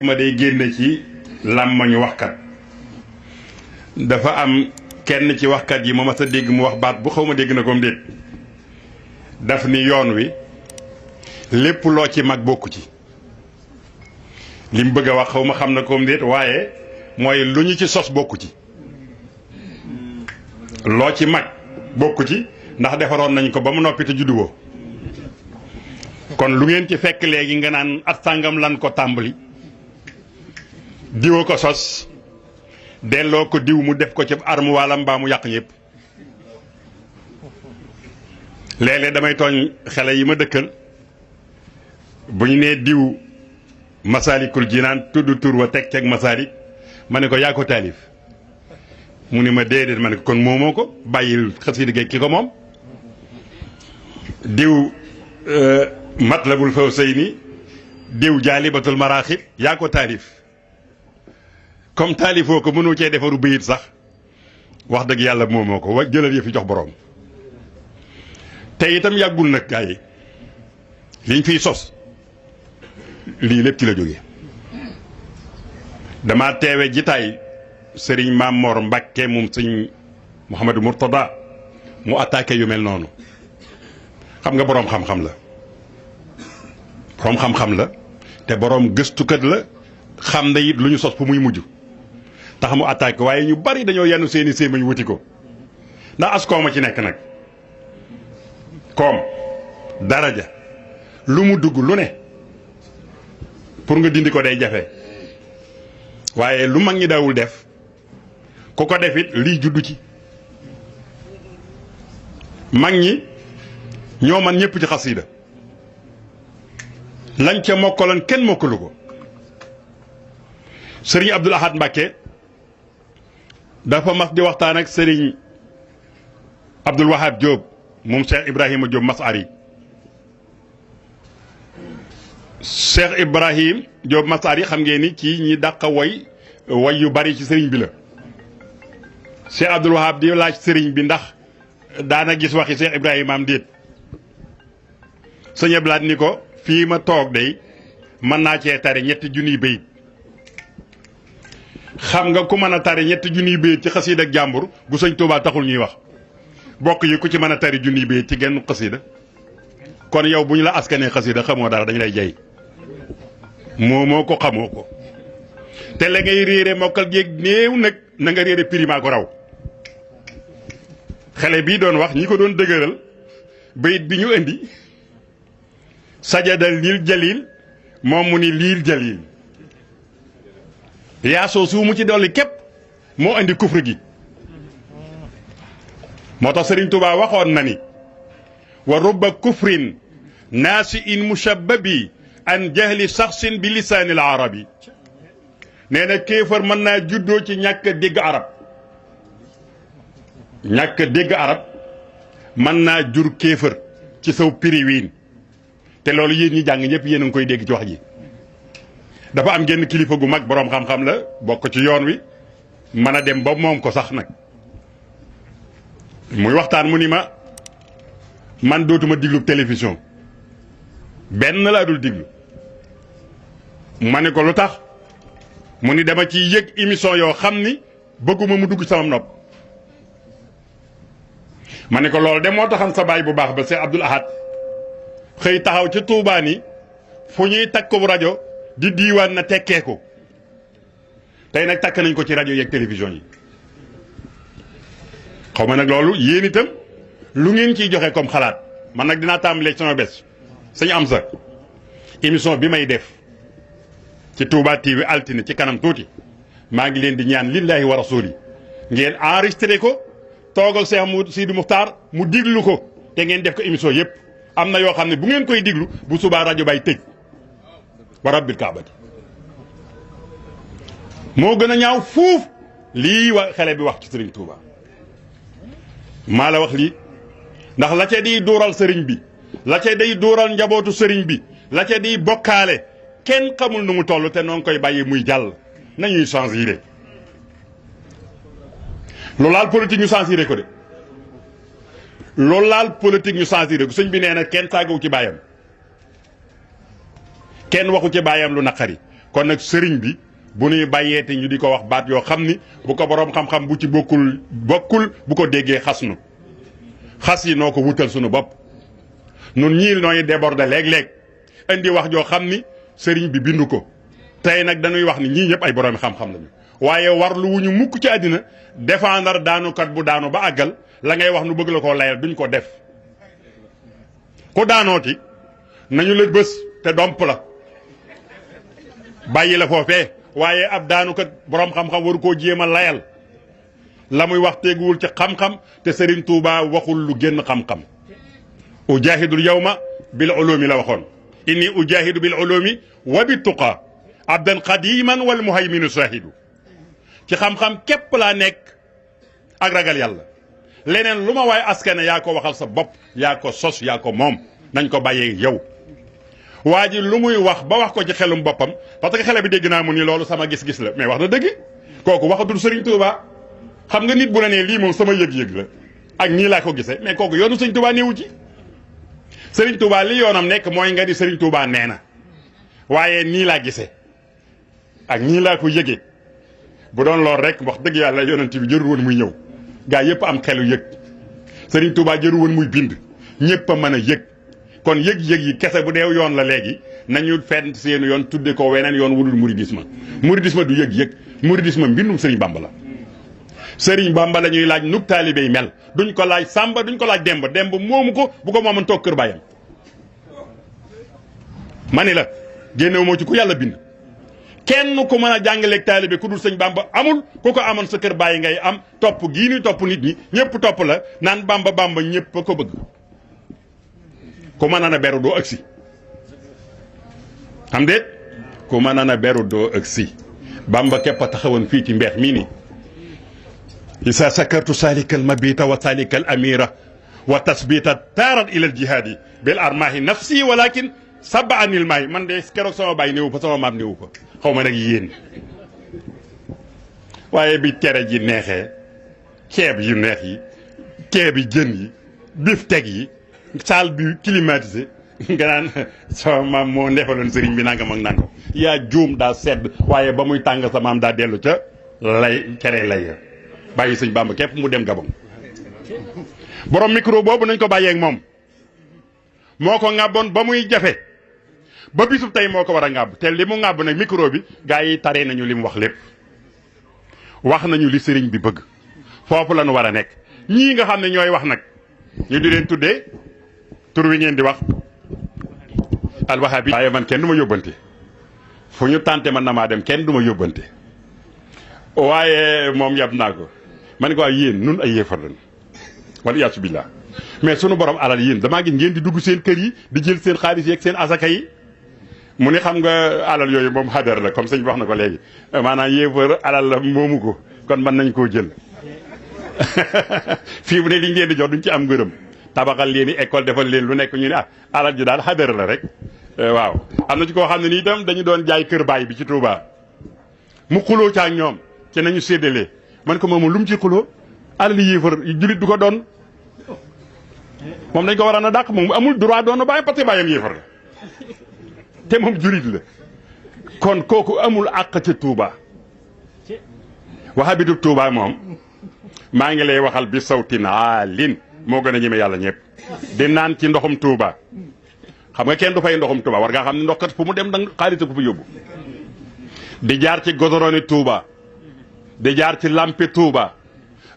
ma day génne ci làmmañu waxkat dafa am kenn ci waxkat yi ma mas a dégg mu wax baat bu xaw ma dégg na ko déet daf ni yoon wi lépp loo ci mag bokku ci li mu bëgg a wax xaw ma xam na ko déet waaye mooy lu ñu ci sos bokku ci loo ci mag bokku ci ndax defaroon nañ ko ba mu noppi te judduwoo kon lu ngeen ci fekk léegi nga naan at sàngam lan ko tàmbali diwa ko sos delloo ko diw mu def ko ci arme wala mbaa mu yàq ñëpp léeg-léeg damay tooñ xale yi ma dëkkal bu ñu nee diw Masaalikul Jinaan tudd tur wa teg ceeg Masaalik ma ne ko yaa ko taalif mu ni ma déedéet ma ne ko kon moomoo ko bàyyil xasida gi ki ko moom diw Matlabul Fawzayni diw Jaalibatul Maraaxib yaa ko taalif comme taalifoo ko mënoo cee defaru bayit sax wax dëgg yàlla moomoo ko wa jëlal yëfi jox boroom te itam yàggul nag gaa yi liñ fiy sos lii lépp ci la jóge dama teewe jitaay sëriñ Maam Mor Mbàkke moom sëñ Mouhamadou Mourtada mu attaqué yu mel noonu xam nga boroom xam-xam la boroom xam-xam la te boroom gëstukat la xam na it lu ñu sos fu muy mujj tax mu attaqué waaye ñu bari dañoo yenn seeni séemañ wuti ko ndax as kooma ci nekk nag koom daraja lu mu dugg lu ne pour nga dindi ko day jafe waaye lu mag ñi daawul def ku ko def it lii juddu ci mag ñi ñoo man ñëpp ci xasida lañ ca mokkaloon kenn mokkalu ko sëriñ Abdul Ahad Mbàkke dafa mas di waxtaan ak sëriñ Abdul Wahab Diop moom Cheikh Ibrahima Diop Masari Cheikh Ibrahim Diop Masari xam ngeen ni ci ñi dàq way yu bari ci sëriñ bi la Cheikh Abdul Wahab di laaj sëriñ bi ndax daana gis waxi Cheikh Ibrahima am déet sëñ Ablaat ni ko fii ma toog day mën naa cee tari ñetti junniy bayit xam nga ku mën a tari ñetti junniy bayit ci xasiida ak jàmbur gu sëñ Tuubaa taxul ñuy wax bokk yi ku ci mën a tari junniy bayit ci genn xasiida kon yow bu ñu la askanee xasiida xamoo dara dañu lay jay moo ko xamoo ko te la ngay réere mokkal géeg néew nag na nga réere prima ko raw xale bii doon wax ñi ko doon dëgëral bayit bi ñu indi sajadal lil jalil moom mu ni liil jalil yaasoo su mu ci dolli képp moo indi kufr gi moo tax Sëriñ Tuubaa waxoon na ni wa rubba kufrin naasi in mushabbabi an jahli saxsin bi lisaanil arabi nee na kéefar mën naa juddoo ci ñàkk dégg arab ñàkk dégg arab mën naa jur kéefar ci saw piriwiin te loolu yéen ñi jàng ñëpp yéen a ngi koy dégg ci wax ji dafa am genn kilifa gu mag boroom xam-xam la bokk ci yoon wi mën a dem ba moom ko sax nag muy waxtaan mu ni ma man dootuma diglu télévision benn laa dul diglu ma ne ko lu tax mu ni dama ciy yëg émission yoo xam ni bëgguma mu dugg sama nopp ma ne ko loolu de moo taxam sa baay bu baax ba Cheikh Abdoul Ahad xëy taxaw ci Tuubaa ni fu ñuy takk ko rajo di diiwaan na tekkee ko tey nag takk nañ ko ci rajo yeeg télévision yi xaw ma nag loolu yéen itam lu ngeen ciy joxe comme xalaat man nag dinaa tàmbalee sama bés sañu am sa émission bi may def ci Touba TV altine ci kanam tuuti maa ngi leen di ñaan lillahi wa rasuli ngeen enregistré ko toogal Cheikh Sidi Muxtaar mu diglu ko te ngeen def ko émission yëpp am na yoo xam ne bu ngeen koy diglu bu subaa rajo bay tëj wa rabbil kaabati moo gën a ñaaw fuuf lii wa xale bi wax ci sëriñ Touba maa la wax lii ndax la ca di duural sëriñ bi la ca day duural njabootu sëriñ bi la ca di bokkaale kenn xamul nu mu toll te noonu koy bàyyi muy jàll nañuy censuré loolu laal politique ñu censuré ko de loolu laal politique ñu censuré ko sëñ bi nee na kenn tàggawu ci bàyyam kenn waxu ci baayam lu naqari kon nag sëriñ bi bu nuy bàyyeete ñu di ko wax baat yoo xam ni bu ko boroom xam-xam bu ci bokkul bu ko déggee xas nu xas yi noo ko wutal sunu bopp nun ñii nooy déborder léeg-léeg indi wax joo xam ni sëriñ bi bindu ko tey nag dañuy wax ni ñii ñëpp ay boroomi xam-xam lañu waaye warlu wu ñu mukk ci àddina défendre daanukat bu daanu ba àggal la ngay wax nu bëgg la koo layal duñ ko def ku daanooti nañu la bés te domp la bàyyi la foofee waaye ab daanukat boroom xam-xam waru koo jéem a layal la muy wax teguwul ci xam-xam te Serigne Touba waxul lu génn xam-xam ujahidul yawma bil ulumi la waxoon inni ujahidu bil ulumi wa bit tuqa abdan qadiman wal muhayminu shahidu ci xam-xam képp laa nekk ak ragal yàlla leneen lu ma waaye askane yaa ko waxal sa bopp yaa ko sos yaa ko moom nañ ko bàyyee yow waa ji lu muy wax ba wax ko ci xelum boppam parce que xele bi dégg naa mu ni loolu sama gis-gis la mais wax na dëgg kooku waxatul Serigne Touba xam nga nit bu la nee lii moom sama yëg-yëg la ak nii laa ko gisee mais kooku yoonu Serigne Touba néewu ci Serigne Touba li yoonam nekk mooy nga di Serigne Touba nee na waaye nii laa gisee ak nii laa ko yëgee bu doon lool rek wax dëgg yàlla yonent bi jërul woon muy ñëw gaa yëpp am xelu yëg Serigne Touba jërul woon muy bind ñëpp a mën a yëg kon yëg-yëg yi kese bu deew yoon la léegi nañu fenn seen yoon tudde ko weneen yoon wudul mouridisme mouridisme du yëg-yëg mouridisme mbindum Serigne Bamba la Serigne Bamba la ñuy laaj nug taalibe yi mel duñ ko laaj Samba duñ ko laaj Demba moomu ko bu ko moomoon toog kër bàyyam ma ni la génnewu moo ci ku yàlla bind kenn ku mën a jàngaleeg taalibe ku dul sëñ Bamba amul ku ko amoon sa kër bàyyi ngay am topp gii ni topp nit ñi ñëpp topp la naan Bamba ñëpp a ko bëgg ku mën a beru doo agsi xam déet ku mën a beru doo agsi Bamba képp a taxawoon fii ci mbeex mii ni isa sakartu salikal mabita wa salikal amira wa tasbita taarat ila al jihaadi bil armaahi nafsi walakin saba anil maay man de keroog sama baay néewu fa sama maam néewu fa xaw ma nag yéen waaye bi cere ji neexee ceeb yu neex yi ceeb yi jën yi bifteg yi salle bi climatisé nga naan sama maam moo ndeefaloon sëriñ bi nangam ak nangam yaa juum daa sedd waaye ba muy tàng sa maam daa dellu ca lay cere lay bàyyi sëñ Bamba képp mu dem Gabon borom micro boobu nañ ko bàyyeeg moom moo ko ŋàbboon ba muy jafe ba bisub tey moo ko war a ŋàbb te li mu ŋàbb nag micro bi gaa yi taree nañu li mu wax lépp wax nañu li sëriñ bi bëgg foofu la ñu war a nekk ñii nga xam ne ñooy wax nag ñu di leen tuddee tur wi ngeen di wax alwahabi waaye man kenn du ma yóbbante fu ñu tànte man na maa dem kenn du ma yóbbante waaye moom yab naa ko man ko yéen nun ay yéefar lañ wala yaasu billah mais sunu borom alal yéen damaa gis ngeen di dugg seen kër yi di jël seen xaalis yi ak seen asaka yi mu ni xam nga alal yooyu moom xadar la comme sëñ wax na ko léegi maanaam yéefar alal la moomu ko kon mën nañ koo jël fii bu ne liñ leen di jox duñ ci am ngërëm tabaxal leen i école defal leen lu nekk ñu ne alal ji daal xadar la rek waaw am na ci koo xam ne nii itam dañu doon jaay kër baay bi ci Touba mu xuloo caag ñoom ci nañu séddalee man ko moom lu mu ci xuloo alal yéefar julit du ko doon moom dañ ko war a dàq moom amul droit doon bàyyi parce que bàyyam yéefar la te moom julit la kon kooku amul àq ca Touba wahabitu Touba moom maa ngi lay waxal bi sawtin aalin moo gën a ñeme yàlla ñëpp di naan ci ndoxum Touba xam nga kenn du fay ndoxum Touba war ngaa xam ne ndox kat fu mu dem danga xaalis ko fa yóbbu di jaar ci godoroni Touba di jaar ci lampi Touba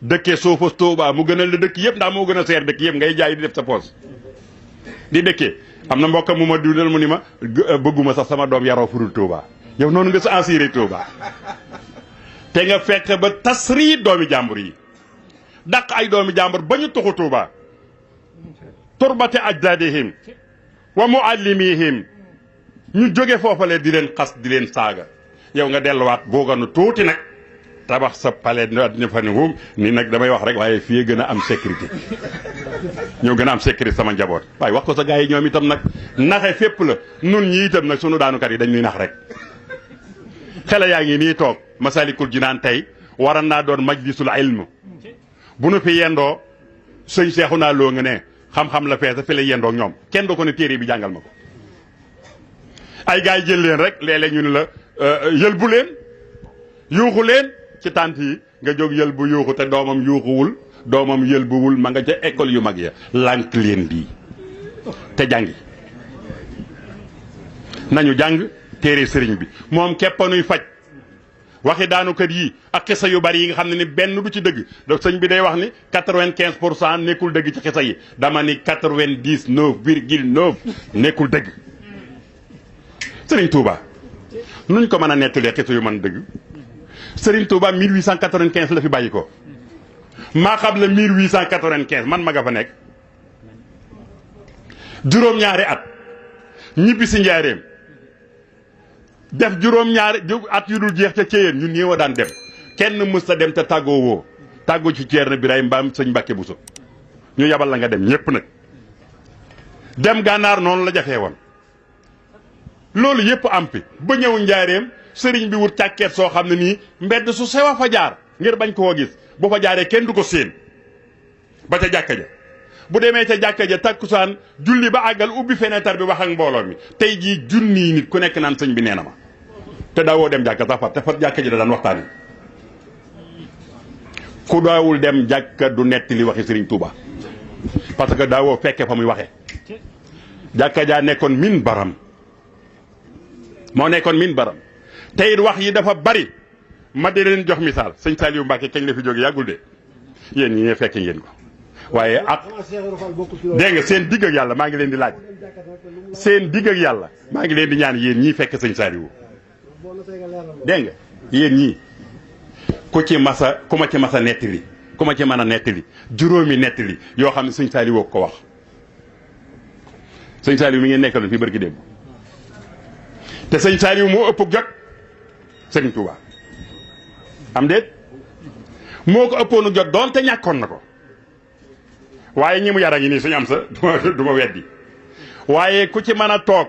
dëkkee suufus Touba mu gënal la dëkk yëpp ndax moo gën a seer dëkk yëpp ngay jaay di def sa poos di dëkkee am na mbokk mu ma dundal mu ni ma bëgguma sax sama doom yaroo furul Touba yow noonu nga sa assuré Touba te nga fekk ba tasri doomi jàmbur yi dàq ay doomi jàmbur ba ñu tuxu Touba turbati ajdadihim wa muallimihim ñu jóge foofale di leen xas di leen saaga yow nga delluwaat booganu tuuti nag tabax sa palais dina fa ne moom nii nag damay wax rek waaye fii gën a am sécurité ñoo gën a am sécurité sama njaboot waaye wax ko sa gars yi ñoom itam nag naxe fépp la nun ñi itam nag sunu daanukat yi dañ ñuy nax rek xale yaa ngi nii toog Masalikul Jinaan tey waran naa doon majlisul ilm bu nu fi yendoo sëñ seexu naa loo nga ne xam-xam la feesa fi la yendoo ñoom kenn doo ko ne téere bi jàngal ma ko ay gars yi jël leen rek léeg-léeg ñu ne la yëlbu leen yuuxu leen ci tànt yi nga jóg yëlbu yuuxu te doomam yuuxuwul doomam yëlbuwul ma nga ca école yu mag ya lànk leen bii te jàngi nañu jàng téere sëriñ bi moom keppanuy faj waxi daanu kër yi ak xisa yu bari yi nga xam ne ni benn du ci dëgg donc sëñ bi day wax ni 95% nekkul dëgg ci xisa yi dama ni 99,9 nekkul dëgg sëriñ Touba nuñ ko mën a nettalee xisa yu mën dëgg sëriñ Touba 1895 la fi bàyyi ko maa xam la 1895 man ma nga fa nekk juróom-ñaari at ñibbi si njaareem def juróom-ñaari at yu dul jeex ca Ceyeen ñun ñëw a daan dem kenn mës ta dem te tàggoo woo tàggoo ci Ceerno Birahim mbaam sëñ Mbàkke Buso ñu yabal la nga dem ñépp nag dem gànnaar noonu la jafee woon loolu yépp am fi ba ñëw njaareem sëriñ bi wut càkkeet soo xam ne nii mbedd su sew a fa jaar ngir bañ koo gis bu fa jaaree kenn du ko séen ba ca jàkka ja bu demee ca jàkka ja takkusaan julli ba àggal ubbi fenêtre bi wax ak mbooloo mi tey jii junniy nit ku nekk naan sëñ bi nee na ma te daawoo dem jàkka sax far te fa jàkka ji da daan waxtaani ku daawul dem jàkka du netti li waxi sëriñ Touba parce que daawoo fekke fa muy waxe jàkka jaa nekkoon min baram moo nekkoon min baram te it wax yi dafa bari ma di leen jox misaal sëñ Saliou Mbacke kañ la fi jóge yàggul de yéen ñi fekke ngeen ko waaye ak dégg nga seen digg ak yàlla maa ngi leen di laaj seen digg ak yàlla maa ngi leen di ñaan yéen ñii fekk sëñ Saliou dégg nga yéen ñii ku ma ci masa nettali ku ma ci mën a nettali juróomi nettali yoo xam ne sëñ Saliou ko wax sëñ Saliou mi ngeen nekkaloon fi barki démb te sëñ Saliou moo ëpp jot sëriñ Touba am déet moo ko ëppoonu jot doon te ñàkkoon na ko waaye ñi mu yara ngi nii suñu am sa du ma weddi waaye ku ci mën a toog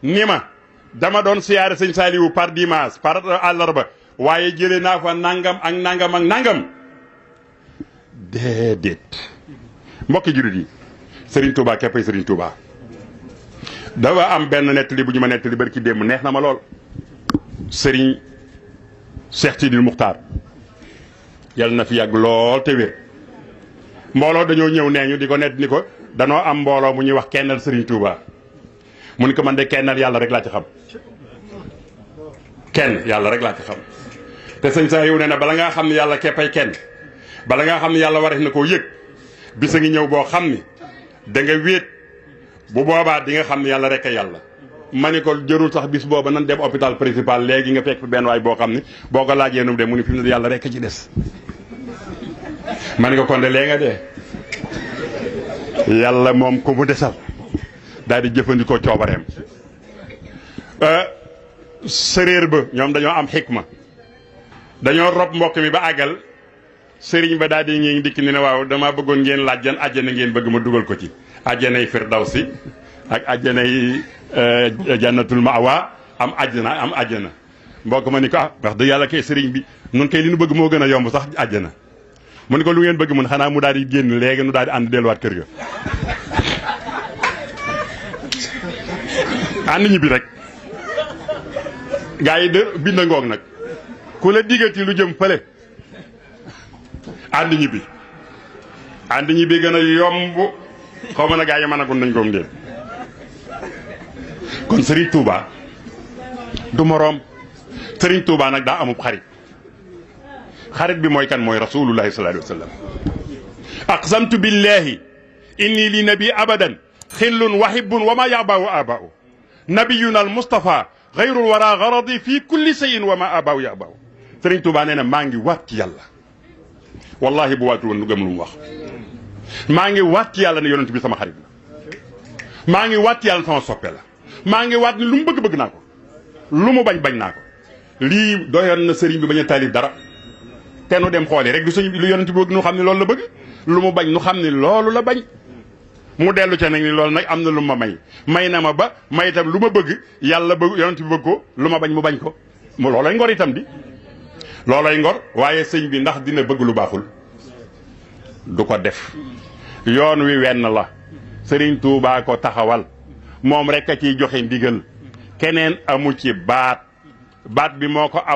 ni ma dama doon siyaare sëñ Saliou par dimanche par àllarba waaye jëlee naa fa nangam ak nangam ak nangam déedéet mbokki jurit yi sëriñ Touba képpay sëriñ Touba dafa am benn nettali bu ñu ma nettali bari ci démb neex na ma lool sëriñ Cheikh Sidil Muxtaar yàlla na fi yàgg lool te wér mbooloo dañoo ñëw nee ñu di ko nett ni ko danoo am mbooloo mu ñuy wax kennal Serigne Touba mu ni ko man de kennal yàlla rek laa ci xam kenn yàlla rek laa ci xam te sëñ saa yow nee na bala ngaa xam ne yàlla keppay kenn bala ngaa xam ne yàlla wareef na koo yëg bisa ngi ñëw boo xam ni da nga wéet bu boobaa di nga xam ne yàlla rek a yàlla ma ni ko jërul sax bis booba nan dem hôpital principal léegi nga fekk fi benn waay boo xam ne boo ko laajee nu de mu ni fi mu ne yàlla rek a ci des ma ni ko kon de lee nga dee yàlla moom ko mu desal daal di jëfandikoo coobareem séréer ba ñoom dañoo am xikma dañoo rob mbokk mi ba àggal sëriñ ba daal di ngi dikk ni ne waaw dama bëggoon ngeen laaj jan àjjana ngeen bëgg ma dugal ko ci àjjanay firdawsi ak àjjanay jannatul ma'wa am àjjana mbokk ma ni ko wax dëgg yàlla kay sëriñ bi nun kay li nu bëgg moo gën a yomb sax àjjana mu ni ko lu ngeen bëgg mun xanaa mu daal di génn léegi nu daal di ànd delluwaat kër ga ànd ñibbi rek gaa yi de bind ngoog nag ku la diggati lu jëm fële ànd ñibbi gën a yomb xaw ma na gaa yi mën a gun nañ koom déet kon Serigne Touba du moroom Serigne Touba nag daa amub xarit bi mooy kan mooy rasulullahi sallallahu alayhi wa sallam aqsamtu billahi inni li nabi abadan xillun wahibbun wa ma yabaawu abaawu nabiyuna al mustafa xayrul wara garadi fii kulli sayin wa ma abaawu yabaawu Serigne Touba nee na maa ngi waat ci yàlla wallahi bu waatu woon nu gëm lu mu wax maa ngi waat ci yàlla ne yonent bi sama xarit la maa ngi waat ci yàlla sama soppe la maa ngi waat ni lu mu bëgg naa ko lu mu bañ naa ko lii doyoon na sëriñ bi bañ a taalif dara te nu dem xooli rek du sëñ lu yonent bi bëgg nu xam ne loolu la bëgg lu mu bañ nu xam ne loolu la bañ mu dellu ca nag ni loolu nag am na lu ma may na ma ba may itam lu ma bëgg yàlla bëgg yonent bi bëgg ko lu ma bañ mu bañ ko mu loolay ngor itam di loolay ngor waaye sëñ bi ndax dina bëgg lu baaxul du ko def yoon wi wenn la sëriñ Tuubaa ko taxawal moom rek a ciy joxe ndigal keneen amu ci baat baat bi moo ko am